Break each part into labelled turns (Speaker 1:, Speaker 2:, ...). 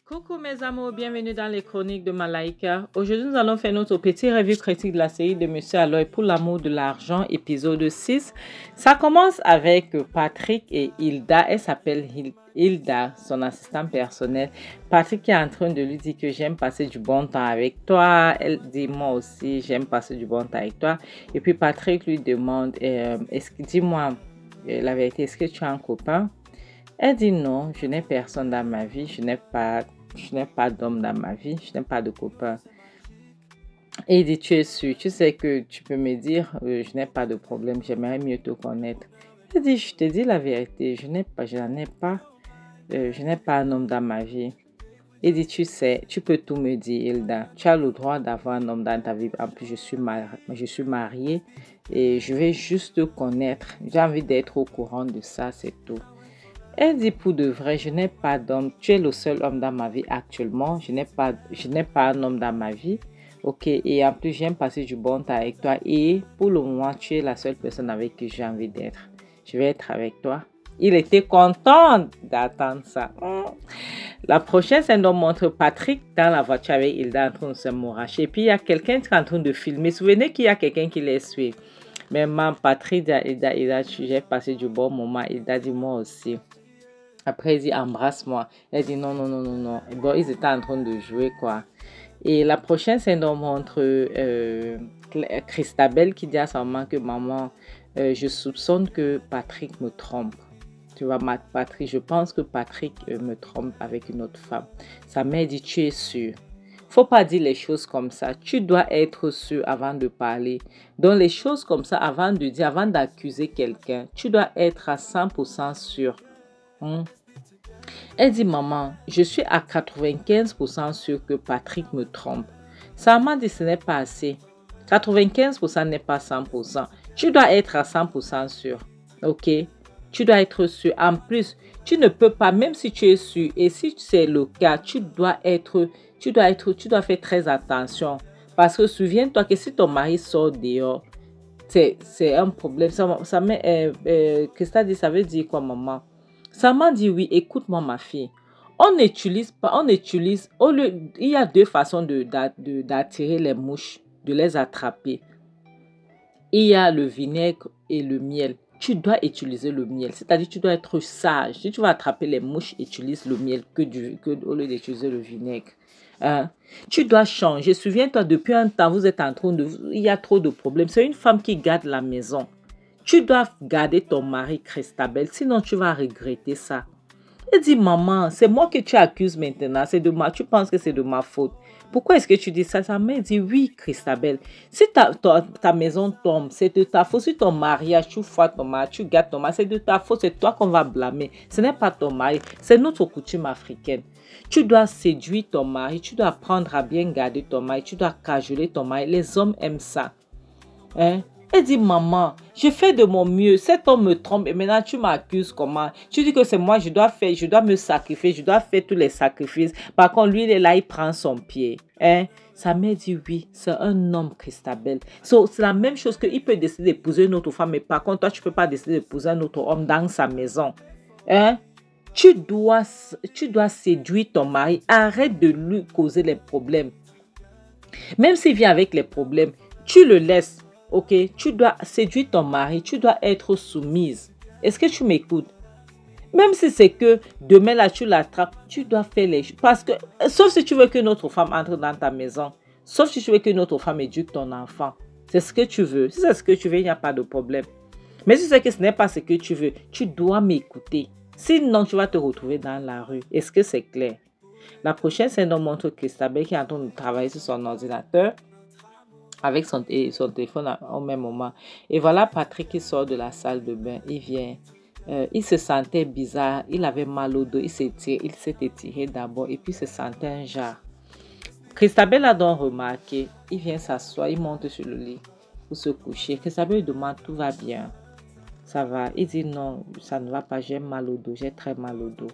Speaker 1: Coucou mes amours, bienvenue dans les chroniques de Malaika. Aujourd'hui, nous allons faire notre petit revue critique de la série de Monsieur Aloy pour l'amour de l'argent, épisode 6. Ça commence avec Patrick et Hilda. Elle s'appelle Hilda, son assistante personnelle. Patrick est en train de lui dire que j'aime passer du bon temps avec toi. Elle dit moi aussi, j'aime passer du bon temps avec toi. Et puis Patrick lui demande, dis-moi la vérité, est-ce que tu as un copain? Elle dit non, je n'ai personne dans ma vie, je n'ai pas d'homme dans ma vie, je n'ai pas de copain. Et il dit, tu es sûr, tu sais que tu peux me dire, je n'ai pas de problème, j'aimerais mieux te connaître. Elle dit, je te dis la vérité, je n'ai pas un homme dans ma vie. Il dit, tu sais, tu peux tout me dire, Hilda. Tu as le droit d'avoir un homme dans ta vie. En plus, je suis mariée et je vais juste te connaître. J'ai envie d'être au courant de ça, c'est tout. Elle dit pour de vrai, je n'ai pas d'homme. Tu es le seul homme dans ma vie actuellement. Je n'ai pas un homme dans ma vie. Ok, et en plus, j'aime passer du bon temps avec toi. Et pour le moment, tu es la seule personne avec qui j'ai envie d'être. Je vais être avec toi. Il était content d'attendre ça. La prochaine scène nous montre Patrick dans la voiture avec Hilda en train de se mouracher. Et puis, il y a quelqu'un qui est en train de filmer. Souvenez qu'il y a quelqu'un qui les suit. Mais maman, Patrick dit à Hilda, j'ai passé du bon moment. Hilda dit moi aussi. Après, il dit embrasse-moi. Elle dit non, non, non, non, non. Et bon, ils étaient en train de jouer, quoi. Et la prochaine scène nous montre Christabel qui dit à sa maman que maman, je soupçonne que Patrick me trompe. Tu vois, Patrick, je pense que Patrick me trompe avec une autre femme. Sa mère dit, tu es sûre. Faut pas dire les choses comme ça. Tu dois être sûr avant de parler. Donc, les choses comme ça, avant de dire, avant d'accuser quelqu'un, tu dois être à 100% sûr. Elle dit, maman, je suis à 95% sûre que Patrick me trompe. Sa maman dit, ce n'est pas assez. 95% n'est pas 100%. Tu dois être à 100% sûr. Ok? Tu dois être sûr. En plus, tu ne peux pas, même si tu es sûr, et si c'est le cas, tu dois faire très attention. Parce que souviens-toi que si ton mari sort dehors, c'est un problème. Christa dit, ça veut dire quoi, maman? Sa maman dit oui, écoute-moi ma fille. Il y a deux façons d'attirer les mouches, de les attraper. Il y a le vinaigre et le miel. Tu dois utiliser le miel, c'est-à-dire tu dois être sage. Si tu vas attraper les mouches, utilise le miel au lieu d'utiliser le vinaigre. Tu dois changer. Souviens-toi, depuis un temps, vous êtes en train il y a trop de problèmes. C'est une femme qui garde la maison. Tu dois garder ton mari, Christabel, sinon tu vas regretter ça. Elle dit, maman, c'est moi que tu accuses maintenant, tu penses que c'est de ma faute. Pourquoi est-ce que tu dis ça? Sa mère dit, oui, Christabel, si ta maison tombe, c'est de ta faute. Si ton mariage, tu fous ton mari, tu gardes ton mari, c'est de ta faute, c'est toi qu'on va blâmer. Ce n'est pas ton mari, c'est notre coutume africaine. Tu dois séduire ton mari, tu dois apprendre à bien garder ton mari, tu dois cajoler ton mari. Les hommes aiment ça. Elle dit, maman, je fais de mon mieux. Cet homme me trompe et maintenant tu m'accuses comment? Tu dis que c'est moi, je dois me sacrifier, je dois faire tous les sacrifices. Par contre, lui, il est là, il prend son pied. Sa mère dit oui, c'est un homme, Christabel. C'est la même chose qu'il peut décider d'épouser une autre femme, mais par contre, toi, tu ne peux pas décider d'épouser un autre homme dans sa maison. Tu dois séduire ton mari. Arrête de lui causer les problèmes. Même s'il vient avec les problèmes, tu le laisses. Ok, tu dois séduire ton mari, tu dois être soumise. Est-ce que tu m'écoutes? Même si c'est que demain là tu l'attrapes, tu dois faire les choses. Parce que, sauf si tu veux qu'une autre femme entre dans ta maison, sauf si tu veux qu'une autre femme éduque ton enfant. C'est ce que tu veux. Si c'est ce que tu veux, il n'y a pas de problème. Mais si c'est que ce n'est pas ce que tu veux, tu dois m'écouter. Sinon, tu vas te retrouver dans la rue. Est-ce que c'est clair? La prochaine scène nous montre Christabel qui est en train de travailler sur son ordinateur avec son téléphone au même moment. Et voilà Patrick qui sort de la salle de bain. Il vient. Il se sentait bizarre. Il avait mal au dos. Il s'est étiré d'abord et puis il se sentait un jar. Christabel a donc remarqué. Il vient s'asseoir. Il monte sur le lit pour se coucher. Christabel lui demande, tout va bien? Ça va. Il dit non, ça ne va pas. J'ai mal au dos. J'ai très mal au dos.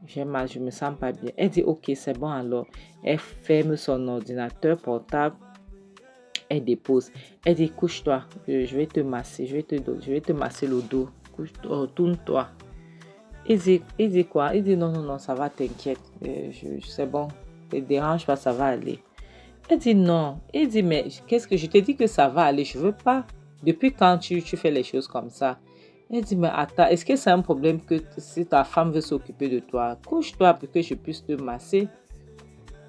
Speaker 1: J'ai mal, je me sens pas bien. Elle dit ok, c'est bon alors. Elle ferme son ordinateur portable. Elle dépose. Elle dit, couche-toi. Je vais te masser. Je vais te masser le dos. Couche-toi, tourne-toi. Il dit quoi? Il dit non, non, non, ça va, t'inquiète. C'est bon. Ne te dérange pas, ça va aller. Elle dit non. Il dit, mais qu'est-ce que je te dis que ça va aller? Je veux pas. Depuis quand tu fais les choses comme ça? Elle dit, mais attends, est-ce que c'est un problème que si ta femme veut s'occuper de toi, couche-toi pour que je puisse te masser?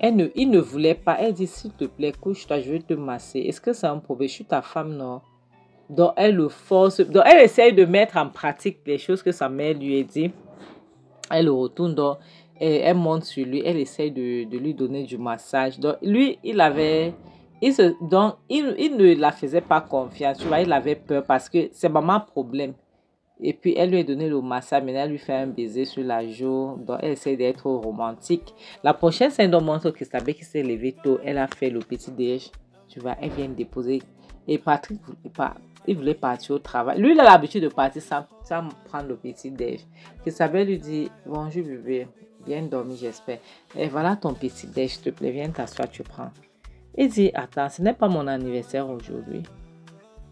Speaker 1: Il ne voulait pas. Elle dit, s'il te plaît, couche-toi, je vais te masser. Est-ce que c'est un problème? Je suis ta femme, non? Donc, elle le force. Donc, elle essaye de mettre en pratique les choses que sa mère lui a dit. Elle le retourne, donc, elle monte sur lui. Elle essaye de lui donner du massage. Donc, lui, il ne la faisait pas confiance. Tu vois, il avait peur parce que c'est maman problème. Et puis, elle lui a donné le massage. Maintenant, elle lui fait un baiser sur la joue. Donc, elle essaie d'être romantique. La prochaine scène donc montre Christabel qui s'est levée tôt. Elle a fait le petit déj. Tu vois, elle vient déposer. Et Patrick il voulait partir au travail. Lui, il a l'habitude de partir sans prendre le petit déj. Christabel lui dit, bonjour bébé, viens dormir, j'espère. Et voilà ton petit déj, s'il te plaît, viens t'asseoir, tu prends. Il dit, attends, ce n'est pas mon anniversaire aujourd'hui.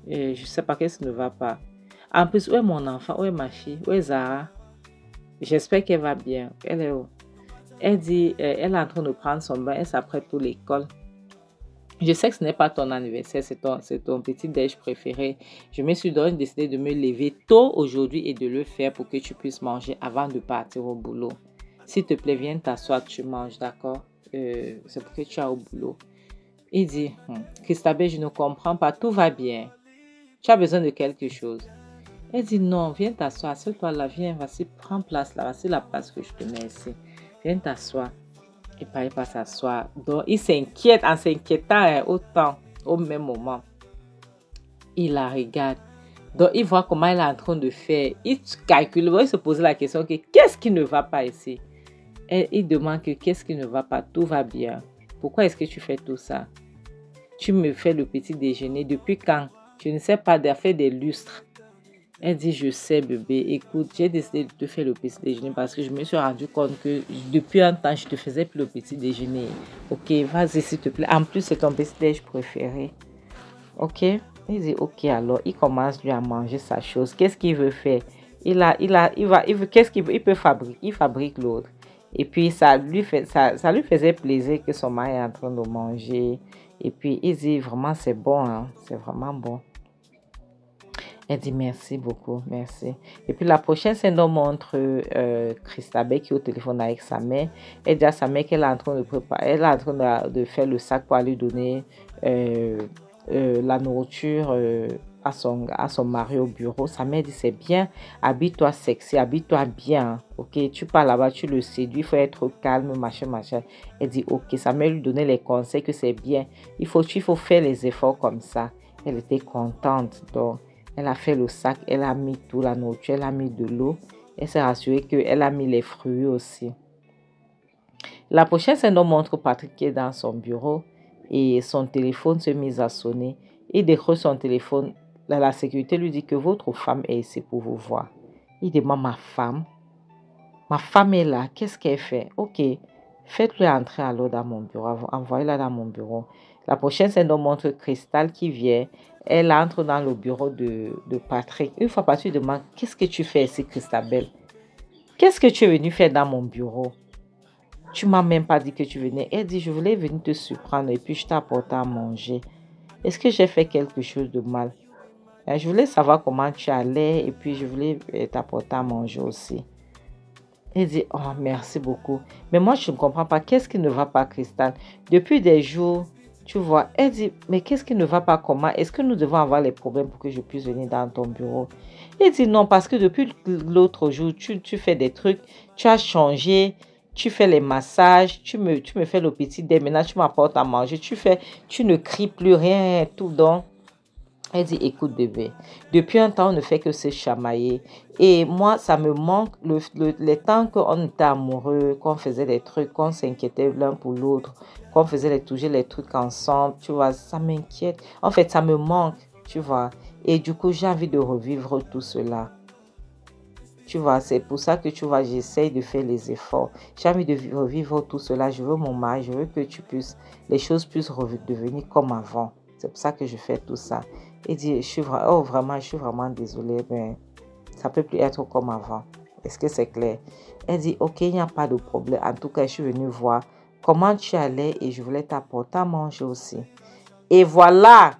Speaker 1: Et je ne sais pas qu'est-ce qui ne va pas. En plus, où est mon enfant? Où est ma fille? Où est Zara? J'espère qu'elle va bien. Elle est où? Elle dit, elle est en train de prendre son bain, elle s'apprête pour l'école. Je sais que ce n'est pas ton anniversaire, c'est ton petit déj préféré. Je me suis donc décidé de me lever tôt aujourd'hui et de le faire pour que tu puisses manger avant de partir au boulot. S'il te plaît, viens t'asseoir, tu manges, d'accord? C'est pour que tu as au boulot. Il dit, Christabel, je ne comprends pas, tout va bien. Tu as besoin de quelque chose. Elle dit, non, viens t'asseoir, assieds-toi là, viens, voici, prends place là, voici la place que je te mets ici. Viens t'asseoir. Et pas, il va s'asseoir. Donc, il s'inquiète en s'inquiétant autant, au même moment. Il la regarde. Donc, il voit comment elle est en train de faire. Il calcule, il se pose la question, qu'est-ce qui ne va pas ici? Et il demande qu'est-ce qui ne va pas, tout va bien. Pourquoi est-ce que tu fais tout ça? Tu me fais le petit déjeuner, depuis quand? Je ne sais pas, de faire des lustres. Elle dit, je sais bébé, écoute, j'ai décidé de te faire le petit déjeuner parce que je me suis rendu compte que depuis un temps, je te faisais plus le petit déjeuner. Ok, vas-y s'il te plaît. En plus, c'est ton petit déjeuner préféré. Ok, il dit, ok, alors, il commence lui à manger sa chose. Qu'est-ce qu'il veut faire? Qu'est-ce qu'il veut? Il peut fabriquer, il fabrique l'autre. Et puis, ça lui faisait plaisir que son mari est en train de manger. Et puis, il dit, vraiment, c'est bon, hein? C'est vraiment bon. Elle dit merci beaucoup, merci. Et puis la prochaine scène nous montre Christabel qui est au téléphone avec sa mère. Elle dit à sa mère qu'elle est en train de préparer, elle est en train de faire le sac pour aller donner la nourriture à son mari au bureau. Sa mère dit c'est bien, habille-toi sexy, habille-toi bien. Ok, tu pars là-bas, tu le séduis, il faut être calme, machin, machin. Elle dit ok, sa mère lui donnait les conseils que c'est bien. Il faut faire les efforts comme ça. Elle était contente donc. Elle a fait le sac, elle a mis tout, la nourriture, elle a mis de l'eau. Elle s'est rassurée qu'elle a mis les fruits aussi. La prochaine scène nous montre Patrick qui est dans son bureau et son téléphone se met à sonner. Il décroche son téléphone. La sécurité lui dit que votre femme est ici pour vous voir. Il demande ma femme. Ma femme est là. Qu'est-ce qu'elle fait? Ok, faites-le entrer alors dans mon bureau. Envoyez-la dans mon bureau. La prochaine scène nous montre Cristal qui vient. Elle entre dans le bureau de Patrick. Une fois Patrick demande, qu'est-ce que tu fais ici, Christabel? Qu'est-ce que tu es venu faire dans mon bureau? Tu m'as même pas dit que tu venais. Elle dit, je voulais venir te surprendre et puis je t'ai apporté à manger. Est-ce que j'ai fait quelque chose de mal? Je voulais savoir comment tu allais et puis je voulais t'apporter à manger aussi. Elle dit, oh, merci beaucoup. Mais moi, je ne comprends pas. Qu'est-ce qui ne va pas, Cristal? Depuis des jours, tu vois, elle dit, mais qu'est-ce qui ne va pas? Comment? Est-ce que nous devons avoir les problèmes pour que je puisse venir dans ton bureau? Elle dit, non, parce que depuis l'autre jour, tu fais des trucs, tu as changé, tu fais les massages, tu me fais le petit déj, maintenant tu m'apportes à manger, tu ne cries plus rien, tout donc. Elle dit, écoute bébé, depuis un temps, on ne fait que se chamailler. Et moi, ça me manque les temps qu'on était amoureux, qu'on faisait des trucs, qu'on s'inquiétait l'un pour l'autre, qu'on faisait toujours les trucs ensemble, tu vois, ça m'inquiète. En fait, ça me manque, tu vois. Et du coup, j'ai envie de revivre tout cela. Tu vois, c'est pour ça que, tu vois, j'essaye de faire les efforts. J'ai envie de revivre tout cela. Je veux mon mari, je veux que les choses puissent devenir comme avant. C'est pour ça que je fais tout ça. Il dit, vraiment, je suis vraiment désolée, mais ça ne peut plus être comme avant. Est-ce que c'est clair? Elle dit, ok, il n'y a pas de problème. En tout cas, je suis venue voir comment tu allais et je voulais t'apporter à manger aussi. Et voilà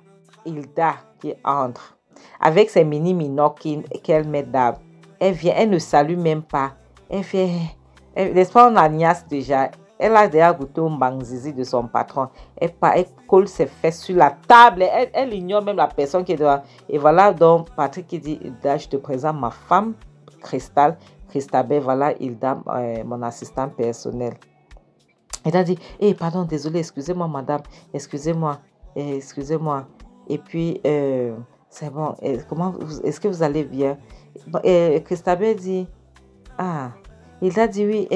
Speaker 1: Hilda qui entre avec ses mini minocs qu'elle met d'âme. Elle vient, elle ne salue même pas. Elle fait, n'est-ce pas, on a Nias déjà. Elle a déjà goûté au bangzizi de son patron. Elle colle ses fesses sur la table. Elle ignore même la personne qui est devant. Et voilà donc Patrick qui dit, Hilda, je te présente ma femme, Christabel, voilà Hilda, mon assistant personnel. Elle a dit, pardon, désolé, excusez-moi madame, excusez-moi. Et puis, c'est bon, est-ce que vous allez bien? Christabel dit, il a dit oui,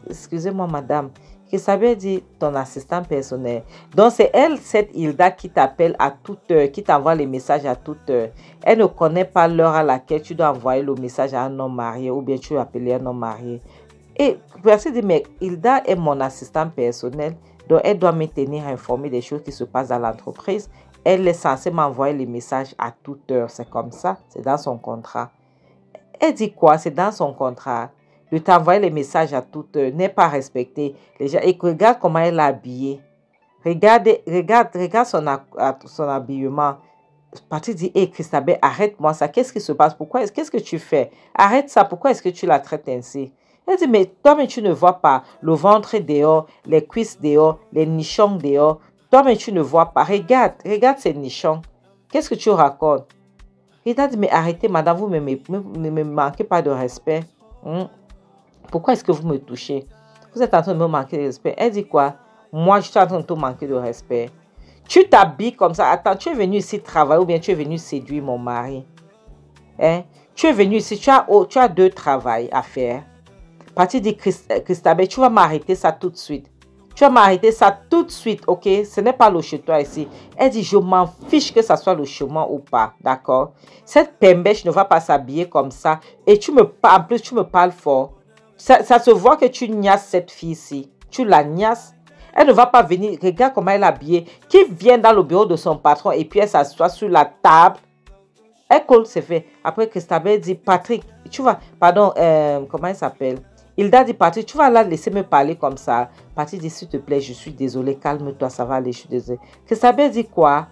Speaker 1: excusez-moi madame. Christabel dit, ton assistant personnel. Donc, c'est elle, cette Hilda, qui t'appelle à toute heure, qui t'envoie les messages à toute heure. Elle ne connaît pas l'heure à laquelle tu dois envoyer le message à un homme marié ou bien tu veux appeler un homme marié. Et personne dit, mais Hilda est mon assistant personnel, donc elle doit me tenir informée des choses qui se passent dans l'entreprise. Elle est censée m'envoyer les messages à toute heure. C'est comme ça, c'est dans son contrat. Elle dit quoi? C'est dans son contrat. De t'envoyer les messages à toute heure n'est pas respecté. Les gens, et regarde comment elle est habillée. Regarde son habillement. Patrick dit, Christabel, arrête-moi ça. Qu'est-ce qui se passe? Qu'est-ce que tu fais? Arrête ça. Pourquoi est-ce que tu la traites ainsi? Elle dit, mais toi, mais tu ne vois pas le ventre dehors, les cuisses dehors, les nichons dehors. Toi, mais tu ne vois pas. Regarde ces nichons. Qu'est-ce que tu racontes? Il a dit, mais arrêtez, madame, vous ne me manquez pas de respect. Pourquoi est-ce que vous me touchez? Vous êtes en train de me manquer de respect. Elle dit quoi? Moi, je suis en train de te manquer de respect. Tu t'habilles comme ça. Attends, tu es venu ici travailler ou bien tu es venu séduire mon mari? Tu es venu ici, tu as 2 travails à faire. Patrick dit, Christabel, tu vas m'arrêter ça tout de suite. Tu vas m'arrêter ça tout de suite, ok? Ce n'est pas le chez toi ici. Elle dit, je m'en fiche que ça soit le chez moi ou pas, d'accord? Cette pembèche ne va pas s'habiller comme ça. Et en plus, tu me parles fort. Ça se voit que tu niasses cette fille-ci. Tu la niasses. Elle ne va pas venir. Regarde comment elle est habillée. Qui vient dans le bureau de son patron et puis elle s'assoit sur la table. Elle colle, c'est fait. Après, Christabel dit, Patrick, tu vas... Pardon, comment elle s'appelle? Hilda dit, Patrick, tu vas la laisser me parler comme ça. Patrick dit, s'il te plaît, je suis désolée, calme-toi, ça va aller, je suis désolée. Christabel dit quoi?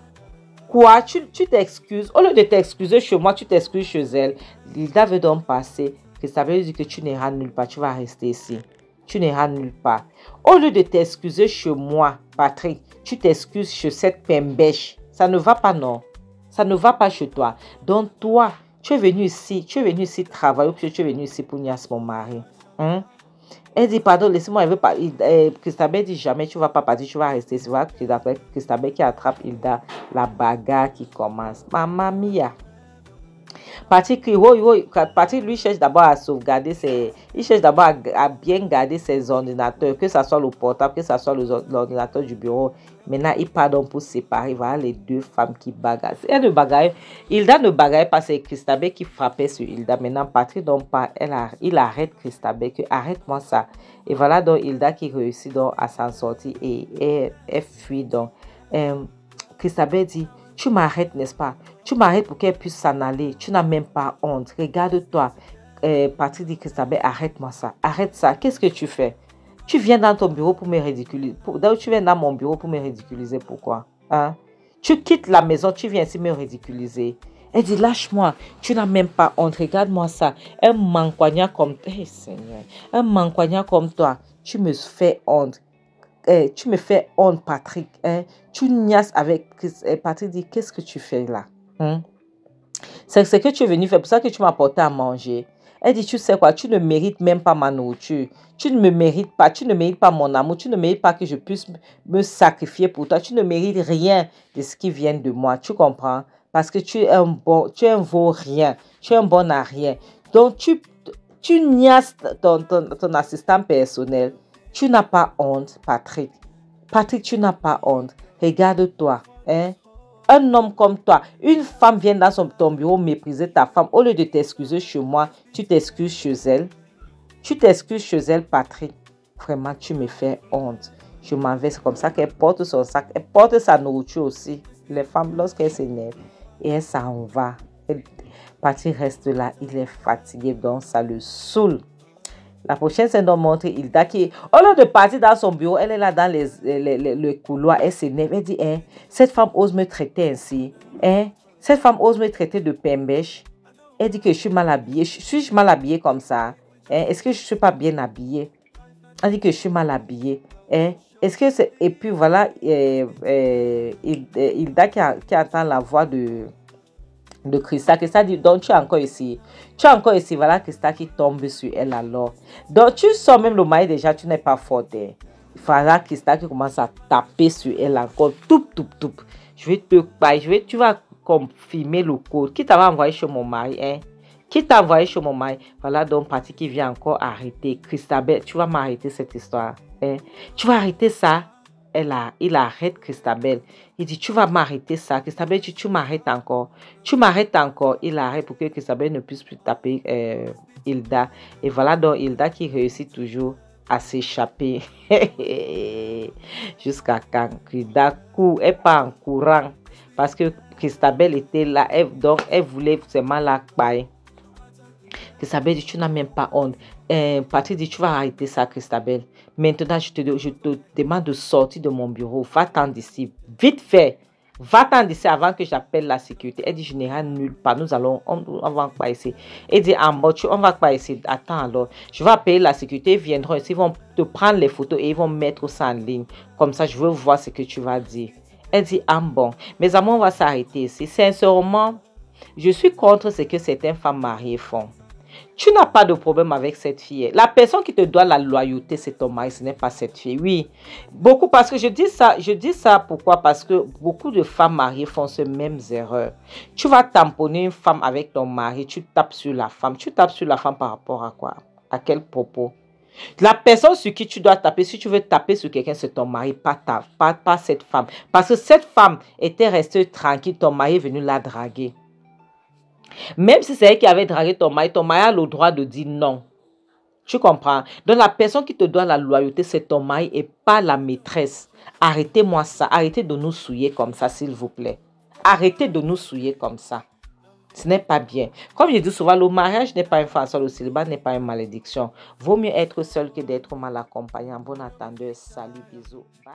Speaker 1: Quoi? Tu t'excuses? Au lieu de t'excuser chez moi, tu t'excuses chez elle. Hilda veut donc passer. Christabel dit que tu n'iras nulle part, tu vas rester ici. Tu n'iras nulle part. Au lieu de t'excuser chez moi, Patrick, tu t'excuses chez cette pembèche. Ça ne va pas, non? Ça ne va pas chez toi. Donc, toi, tu es venu ici travailler ou tu es venu ici pour niaser mon mari. Elle dit, pardon, laissez-moi, elle veut pas. Christabel dit, jamais tu ne vas pas partir, tu vas rester. C'est vrai que Christabel qui attrape Hilda, la bagarre qui commence. Mamma mia. Patrick, lui cherche d'abord à sauvegarder il cherche d'abord à bien garder ses ordinateurs, que ce soit le portable, que ce soit l'ordinateur du bureau. Maintenant, il part donc pour séparer. Voilà les 2 femmes qui bagarrent. Hilda ne bagarre pas, c'est Christabel qui frappait sur Hilda. Maintenant, Patrick donc part, il arrête Christabel, que arrête-moi ça. Et voilà donc Hilda qui réussit donc à s'en sortir et elle fuit donc. Christabel dit, tu m'arrêtes, n'est-ce pas? Tu m'arrêtes pour qu'elle puisse s'en aller. Tu n'as même pas honte. Regarde-toi. Patrick dit, Christabel, arrête-moi ça. Arrête ça. Qu'est-ce que tu fais? Tu viens dans ton bureau pour me ridiculiser. Tu viens dans mon bureau pour me ridiculiser. Pourquoi? Tu quittes la maison, tu viens ici me ridiculiser. Elle dit, lâche-moi. Tu n'as même pas honte. Regarde-moi ça. Un manquognat comme toi. Hey, Seigneur. Un manquognat comme toi. Tu me fais honte. Tu me fais honte, Patrick. Tu niaises avec Patrick dit, qu'est-ce que tu fais là? C'est ce que tu es venu faire, pour ça que tu m'as apporté à manger. Elle dit, tu sais quoi, tu ne mérites même pas ma nourriture. Tu ne me mérites pas, tu ne mérites pas mon amour, tu ne mérites pas que je puisse me sacrifier pour toi. Tu ne mérites rien de ce qui vient de moi, tu comprends? Parce que tu es un vaurien, tu es un bon à rien. Donc, tu niaises ton assistant personnel. Tu n'as pas honte, Patrick. Patrick, tu n'as pas honte. Regarde-toi. Un homme comme toi, une femme vient dans ton bureau mépriser ta femme. Au lieu de t'excuser chez moi, tu t'excuses chez elle. Tu t'excuses chez elle, Patrick. Vraiment, tu me fais honte. Je m'en vais. C'est comme ça qu'elle porte son sac. Elle porte sa nourriture aussi. Les femmes, lorsqu'elles s'énervent, et elle s'en va. Patty reste là, il est fatigué, donc ça le saoule. La prochaine scène nous montre Hilda qui, au lieu de partir dans son bureau, elle est là dans le couloir, elle s'énerve, elle dit, hein, cette femme ose me traiter ainsi, hein, cette femme ose me traiter de pembèche. Elle dit que je suis mal habillée, suis-je mal habillée comme ça, hein? Est-ce que je ne suis pas bien habillée? Elle dit que je suis mal habillée, hein? Est-ce que c'est... Et puis voilà, Hilda qui entend la voix de Krista. Krista dit, donc tu es encore ici. Tu es encore ici. Voilà Krista qui tombe sur elle alors. Donc tu sens même le mari déjà, tu n'es pas forte. Hein. Il faudra Krista qui commence à taper sur elle encore. Toup. Tu vas confirmer le code. Qui t'a envoyé chez mon mari, hein? Qui t'a envoyé chez mon mari? Voilà donc Patty qui vient encore arrêter. Christabel, tu vas m'arrêter cette histoire. Hein? Tu vas arrêter ça. Il arrête Christabel. Il dit, tu vas m'arrêter ça. Christabel, tu m'arrêtes encore. Tu m'arrêtes encore. Il arrête pour que Christabel ne puisse plus taper Hilda. Et voilà donc Hilda qui réussit toujours à s'échapper. Jusqu'à quand Hilda court. Elle part en courant. Parce que Christabel était là. Donc elle voulait seulement la paille. Christabel dit, tu n'as même pas honte. Patrick dit, tu vas arrêter ça, Christabel. Maintenant, je te demande de sortir de mon bureau. Va-t'en d'ici. Vite fait. Va-t'en d'ici avant que j'appelle la sécurité. Elle dit, je n'irai nulle part. On va pas ici. Elle dit, en bas, on va pas ici. Attends alors. Je vais appeler la sécurité. Ils viendront ici. Ils vont te prendre les photos et ils vont mettre ça en ligne. Comme ça, je veux voir ce que tu vas dire. Elle dit, ah bon. Mes amours, on va s'arrêter ici. Sincèrement, je suis contre ce que certaines femmes mariées font. Tu n'as pas de problème avec cette fille. La personne qui te doit la loyauté, c'est ton mari, ce n'est pas cette fille. Oui, beaucoup, parce que je dis ça pourquoi? Parce que beaucoup de femmes mariées font ces mêmes erreurs. Tu vas tamponner une femme avec ton mari, tu tapes sur la femme. Tu tapes sur la femme par rapport à quoi? À quel propos? La personne sur qui tu dois taper, si tu veux taper sur quelqu'un, c'est ton mari, pas cette femme. Parce que cette femme était restée tranquille, ton mari est venu la draguer. Même si c'est elle qui avait dragué ton mari a le droit de dire non. Tu comprends? Donc la personne qui te doit la loyauté, c'est ton mari et pas la maîtresse. Arrêtez-moi ça. Arrêtez de nous souiller comme ça, s'il vous plaît. Arrêtez de nous souiller comme ça. Ce n'est pas bien. Comme je dis souvent, le mariage n'est pas une façon, le célibat n'est pas une malédiction. Vaut mieux être seul que d'être mal accompagné. En bon attendeur, salut, bisous. Bye.